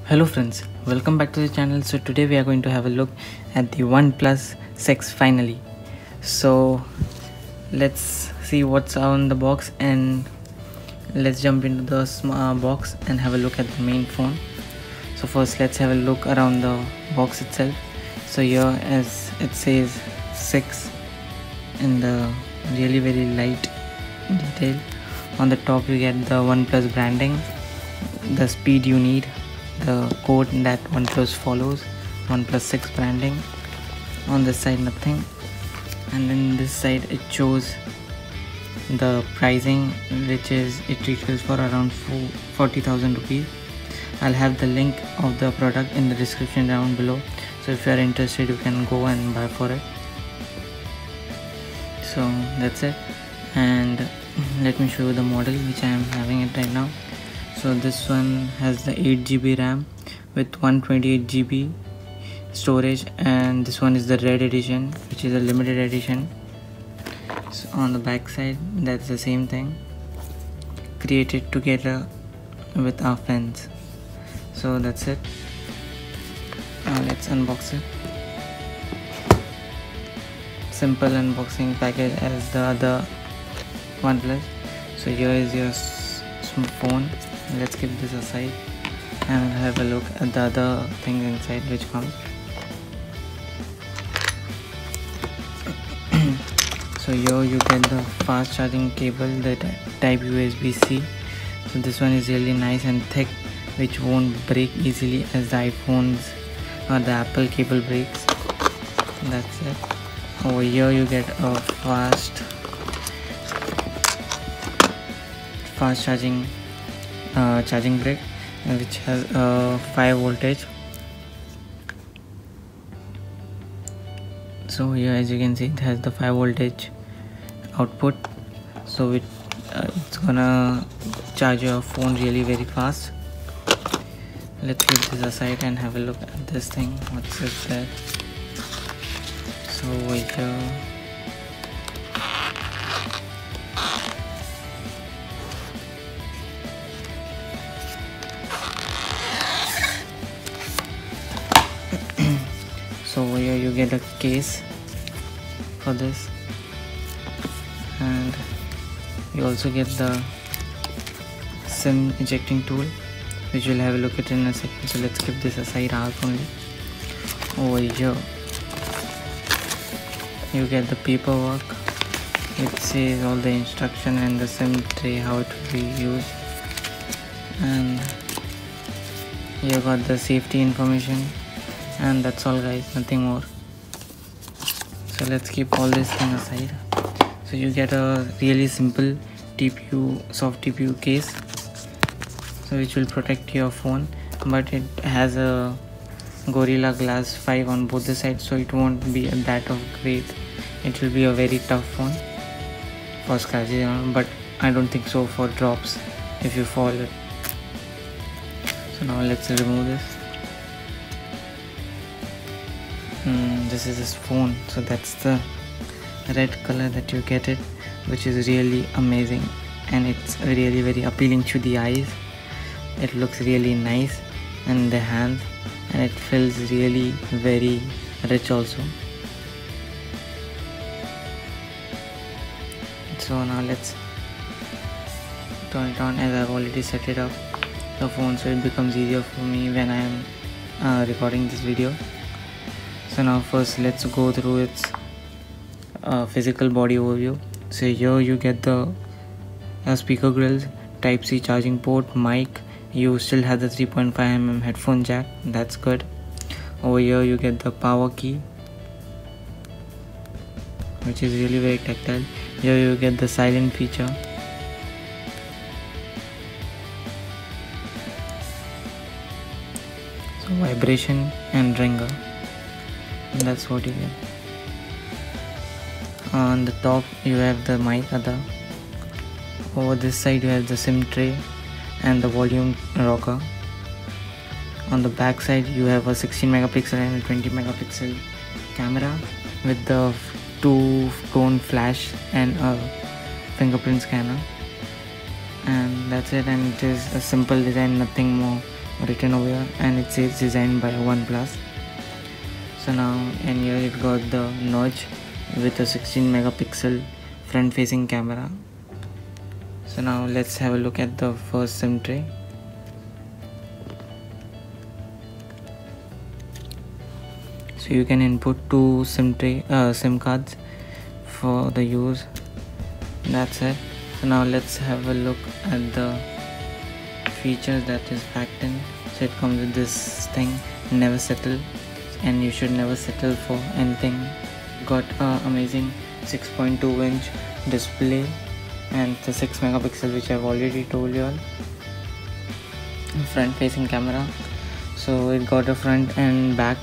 Hello friends, welcome back to the channel. So today we are going to have a look at the OnePlus 6 finally. So let's see what's on the box and let's jump into the box and have a look at the main phone. So first let's have a look around the box itself. So here as it says 6 in the really very light detail. On the top you get the OnePlus branding, the speed you need, the code that OnePlus follows, OnePlus 6 branding. On this side nothing, and then this side it shows the pricing, which is it retails for around 40,000 rupees. I'll have the link of the product in the description down below, so if you are interested you can go and buy for it. So that's it, and let me show you the model which I am having it right now. So this one has the 8GB RAM with 128GB storage, and this one is the red edition, which is a limited edition. So on the back side that's the same thing, created together with our friends. So that's it. Now let's unbox it. Simple unboxing package as the other OnePlus. So here is your phone. Let's keep this aside and have a look at the other things inside which comes. So here you get the fast charging cable, the type USB-C. So this one is really nice and thick, which won't break easily as the iPhones or the Apple cable breaks. That's it. Over here you get a fast charging charging brick, which has 5 voltage. So here as you can see it has the 5 voltage output, so it's gonna charge your phone really very fast. Let's keep this aside and have a look at this thing. What's it there? So over here so here you get a case for this, and you also get the SIM ejecting tool, which we'll have a look at in a second. So let's keep this aside only. Over here you get the paperwork. It says all the instruction and the SIM tray, how it will be used, and you got the safety information. And that's all guys, nothing more. So let's keep all this thing aside. So you get a really simple TPU, soft TPU case, so which will protect your phone, but it has a Gorilla Glass 5 on both the sides, so it won't be that of great. It will be a very tough phone for scratches, but I don't think so for drops if you fall it. So now let's remove this. This is this phone, so that's the red color that you get it, which is really amazing, and it's really very appealing to the eyes. It looks really nice in the hand, and it feels really very rich also. So now let's turn it on, as I've already set it up the phone, so it becomes easier for me when I am recording this video. So now first let's go through its physical body overview. So here you get the speaker grills, Type-C charging port, mic. You still have the 3.5mm headphone jack, that's good. Over here you get the power key, which is really very tactile. Here you get the silent feature. So vibration and ringer. That's what you get. On the top you have the mic other. Over this side you have the SIM tray and the volume rocker. On the back side you have a 16 megapixel and a 20 megapixel camera with the 2-tone flash and a fingerprint scanner. And that's it, and it is a simple design, nothing more written over here, and it says designed by OnePlus. So now, and here it got the notch with a 16 megapixel front facing camera. So now let's have a look at the first SIM tray. So you can input two SIM cards for the use. That's it. So now let's have a look at the features that is packed in. So it comes with this thing, never settle, and you should never settle for anything. Got amazing 6.2-inch display and the 6 megapixel, which I've already told you all. Front facing camera, so it got a front and back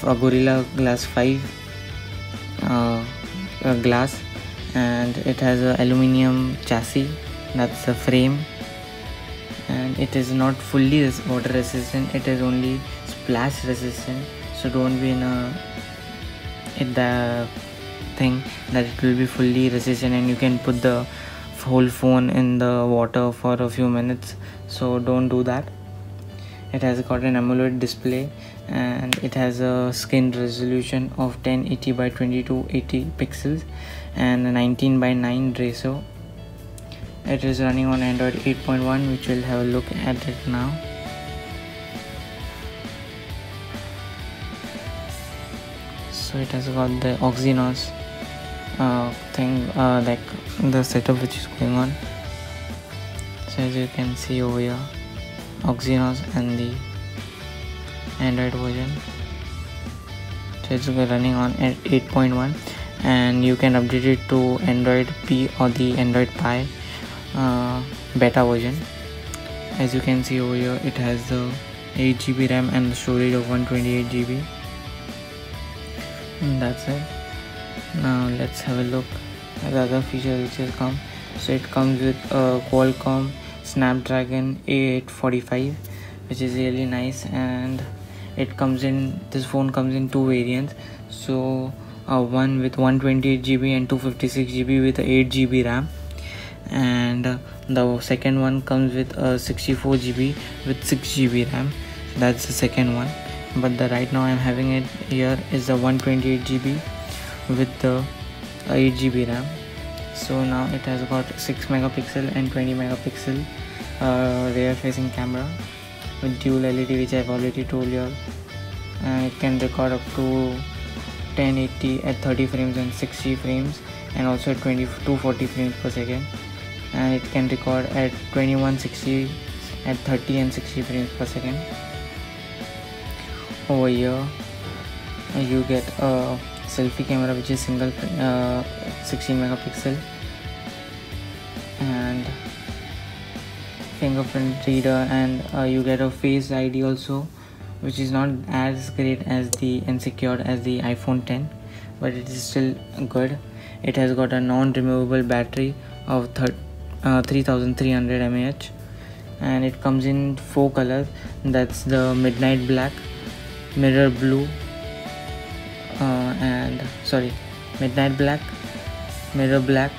Gorilla Glass 5 glass, and it has a aluminium chassis, that's the frame, and it is not fully water resistant, it is only splash resistant. So don't be in the thing that it will be fully resistant and you can put the whole phone in the water for a few minutes. So don't do that. It has got an AMOLED display and it has a screen resolution of 1080 by 2280 pixels and a 19 by 9 ratio. It is running on Android 8.1, which we'll have a look at it now. So it has got the Exynos thing, like the setup which is going on. So as you can see over here, Exynos and the Android version. So it's running on 8.1 and you can update it to Android P or the Android Pie beta version. As you can see over here, it has the 8GB RAM and the storage of 128GB. And that's it. Now let's have a look at the other features which has come. So it comes with a Qualcomm Snapdragon A845, which is really nice, and this phone comes in two variants. So one with 128GB and 256GB with 8GB RAM, and the second one comes with a 64GB with 6GB RAM. That's the second one, but right now I'm having it here is the 128GB with the 8GB RAM. So now it has got 6 megapixel and 20 megapixel rear facing camera with dual LED, which I've already told you all. It can record up to 1080 at 30 frames and 60 frames, and also at 240 frames per second, and it can record at 2160 at 30 and 60 frames per second. Over here you get a selfie camera which is single 16 megapixel and fingerprint reader, and you get a face ID also, which is not as great as and secured as the iPhone 10, but it is still good. It has got a non-removable battery of 3300 mAh, and it comes in 4 colors. That's the midnight black, mirror blue, midnight black, mirror black,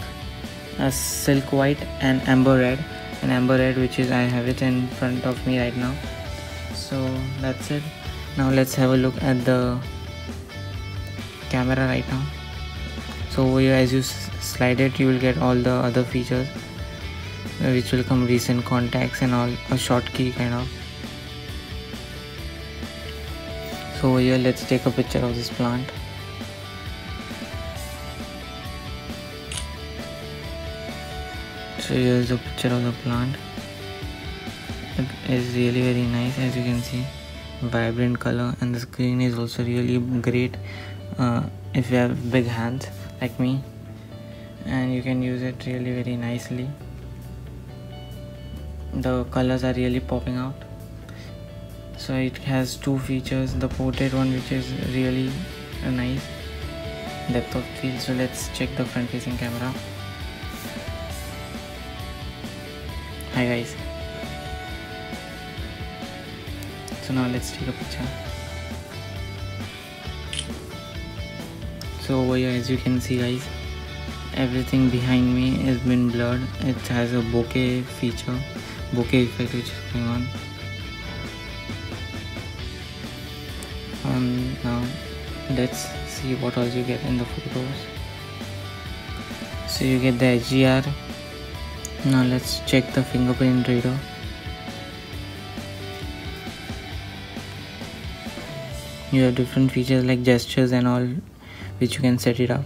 silk white, and amber red. And amber red, which is I have it in front of me right now. So that's it. Now let's have a look at the camera right now. So over here, as you slide it, you will get all the other features, which will come recent contacts and all, a short key kind of. So over here, let's take a picture of this plant. So here is a picture of the plant. It is really very nice, as you can see, vibrant color, and the screen is also really great if you have big hands like me, and you can use it really very nicely. The colors are really popping out. So it has two features, the portrait one, which is really nice depth of field. So let's check the front facing camera. Hi guys. So now let's take a picture. So over here, as you can see guys, everything behind me has been blurred. It has a bokeh effect which is going on. Now let's see what else you get in the photos. So you get the HDR. Now let's check the fingerprint reader. You have different features like gestures and all, which you can set it up.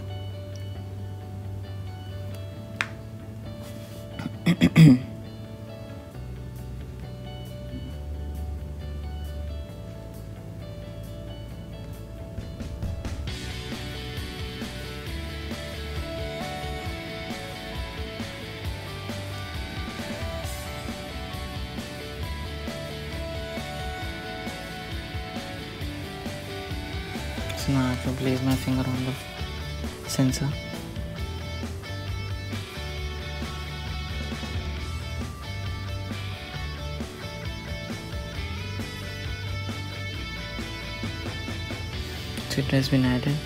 So now I have to place my finger on the sensor. So it has been added.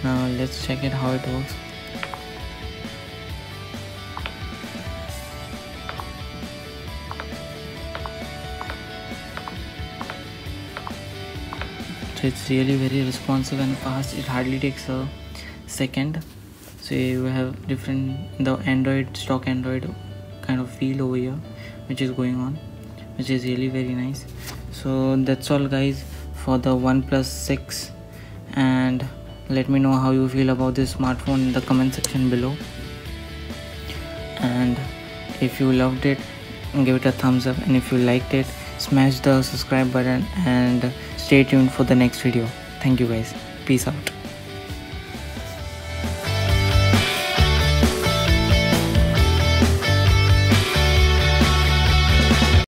Now let's check it how it works. So it's really very responsive and fast. It hardly takes a second. So you have different stock Android kind of feel over here, which is going on, which is really very nice. So that's all guys for the OnePlus 6, and let me know how you feel about this smartphone in the comment section below. And if you loved it, give it a thumbs up, and if you liked it, smash the subscribe button and stay tuned for the next video. Thank you guys. Peace out.